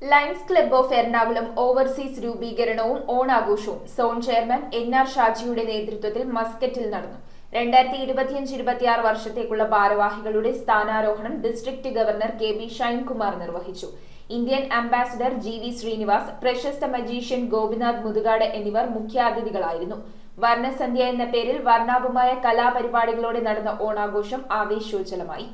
Lions club of Ernakulam overseas രൂപീകരണവും ഓണാഘോഷവും zone chairman NR ഷാജിയുടെ നേതൃത്വത്തിൽ മസ്കറ്റിൽ നടന്നു. 2025-26 വർഷത്തേക്കുള്ള ഭാരവാഹികളുടെ സ്ഥാനാരോഹണം ഡിസ്ട്രിക്ട് ഗവർണർ KB ഷൈൻകുമാർ നിർവഹിച്ചു. ഇന്ത്യൻ അംബാസഡർ GV ശ്രീനിവാസ്, പ്രശസ്ത മജീഷ്യൻ ഗോപിനാഥ് മുതുകാട് എന്നിവർ മുഖ്യാതിഥികളായിരുന്നു. വർണ്ണസന്ധ്യ എന്ന പേരിൽ വർണ്ണാഭമായ കലാപരിപാടികളോടെ നടന്ന ഓണാഘോഷം ആവേശോജ്വലമായി.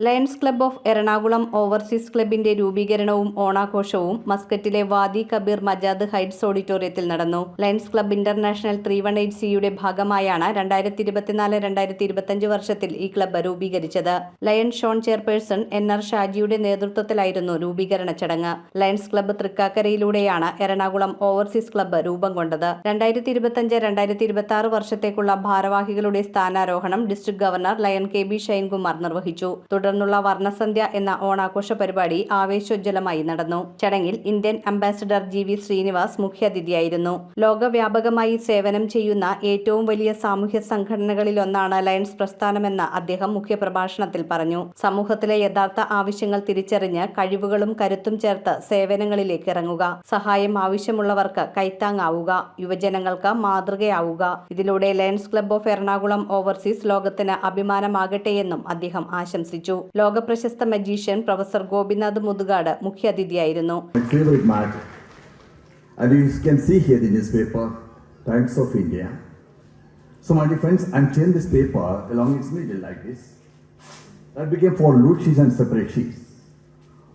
Lions club of Ernakulam overseas ക്ലബിന്റെ രൂപീകരണവും ഓണാഘോഷവും മസ്കറ്റിലെ വാദി കബീർ മജാദ് ഹൈറ്റ്സ് ഓഡിറ്റോറിയത്തിൽ നടന്നു. ലയൺസ് ക്ലബ്ബ് ഇന്റർനാഷണൽ 318Cയുടെ ഭാഗമായാണ് 2024-2025 വർഷത്തിൽ ഈ ക്ലബ്ബ് രൂപീകരിച്ചത്. ലയൺ ഷോൺ ചെയർപേഴ്സൺ NR ഷാജിയുടെ നേതൃത്വത്തിലായിരുന്നു രൂപീകരണ ചടങ്ങ്. ലയൺസ് ക്ലബ്ബ് തൃക്കാക്കരയിലൂടെയാണ് എറണാകുളം ഓവർസീസ് ക്ലബ്ബ് രൂപം കൊണ്ടത്. 2025-2026 വർഷത്തേക്കുള്ള ഭാരവാഹികളുടെ സ്ഥാനാരോഹണം district governor lion KB Shinekumar നിർവഹിച്ചു. തുടർന്നുള്ള വർണ്ണസന്ധ്യ എന്ന ഓണാഘോഷ പരിപാടി ആവേശോജ്വലമായി നടന്നു. ചടങ്ങിൽ ഇന്ത്യൻ അംബാസഡർ GV ശ്രീനിവാസ് മുഖ്യാതിഥിയായിരുന്നു. ലോകവ്യാപകമായി സേവനം ചെയ്യുന്ന ഏറ്റവും വലിയ സാമൂഹ്യ സംഘടനകളിലൊന്നാണ് ലയൺസ് പ്രസ്ഥാനമെന്ന് അദ്ദേഹം മുഖ്യപ്രഭാഷണത്തിൽ പറഞ്ഞു. സമൂഹത്തിലെ യഥാർത്ഥ ആവശ്യങ്ങൾ തിരിച്ചറിഞ്ഞ് കഴിവുകളും കരുത്തും ചേർത്ത് സേവനങ്ങളിലേക്ക് ഇറങ്ങുക, സഹായം ആവശ്യമുള്ളവർക്ക് കൈത്താങ്ങാവുക, യുവജനങ്ങൾക്ക് മാതൃകയാവുക. ഇതിലൂടെ lions club of Ernakulam overseas ലോകത്തിന് അഭിമാനമാകട്ടെയെന്നും അദ്ദേഹം ആശംസിച്ചു. ലോകപ്രശസ്ത മജീഷ്യൻ പ്രൊഫസർ ഗോപിനാഥ് മുതുകാട് മുഖ്യാതിഥിയായിരുന്നു. And you can see here the newspaper Times of India. So my dear friends, I'm tearing this paper along its middle like this. That became 4 loose sheets and separate sheets.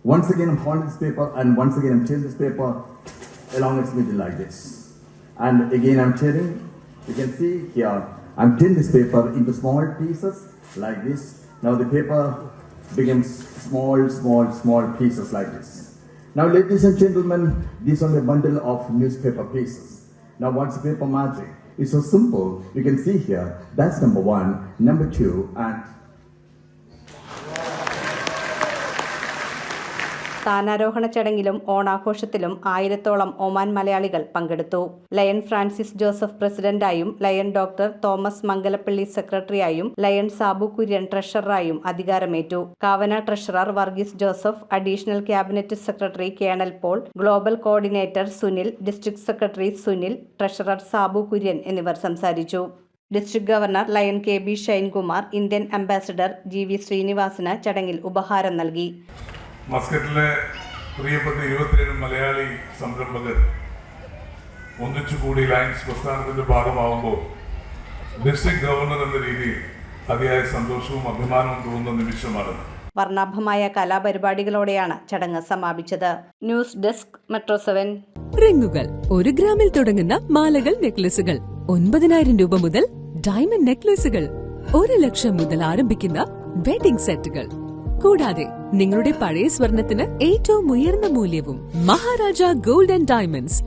Once again I'm holding this paper and once again I'm tearing this paper along its middle like this. And again I'm tearing. You can see here I'm tearing this paper into small pieces like this. Now the paper becomes small pieces like this. Now ladies and gentlemen, these are a bundle of newspaper pieces. Now what's paper magic? It's so simple. You can see here, that's number 1, number 2 and സ്ഥാനാരോഹണ ചടങ്ങിലും ഓണാഘോഷത്തിലും 1000-ഓളം Oman മലയാളികൾ പങ്കെടുത്തു. Lion Francis Joseph പ്രസിഡന്റായും lion doctor Thomas Mangalapally സെക്രട്ടറിയായും lion Sabu Kurian ട്രഷററായും അധികാരമേറ്റു. കാവന treasurer Varghese Joseph, additional cabinet secretary colonel Paul, global coordinator Sunil, district secretary Sunil, treasurer Sabu Kurian എന്നിവർ സംസാരിച്ചു. District governor lion KB Shinekumar Indian ambassador GV ശ്രീനിവാസിന് ചടങ്ങിൽ ഉപഹാരം നൽകി. മസ്കറ്റിലെ പ്രിയപ്പെട്ട 27 മലയാളി സംരംഭകർ ഒന്നിച്ചുകൂടി ലയൺസ് പ്രസ്ഥാനത്തിന്റെ ഭാഗമാകുമ്പോൾ ഡിസ്ട്രിക്ട് ഗവർണർ എന്ന രീതിയിൽ അതിയായ സന്തോഷവും അഭിമാനവും തോന്നുന്ന നിമിഷമാണ്. വർണ്ണാഭമായ കലാപരിപാടികളോടെയാണ് ചടങ്ങ് സമാപിച്ചത്. News desk metro 7. റിങ്ങുകൾ 1 ഗ്രാമിൽ തുടങ്ങുന്ന മാലകൾ, നെക്ലസുകൾ 9,000 രൂപ മുതൽ ഡയമണ്ട് നെക്ലസുകൾ 1 ലക്ഷം മുതൽ ആരംഭിക്കുന്ന വെഡിംഗ് സെറ്റുകൾ, കൂടാതെ നിങ്ങളുടെ പഴയ സ്വർണത്തിന് ഏറ്റവും ഉയർന്ന മൂല്യവും. Maharaja gold and diamonds,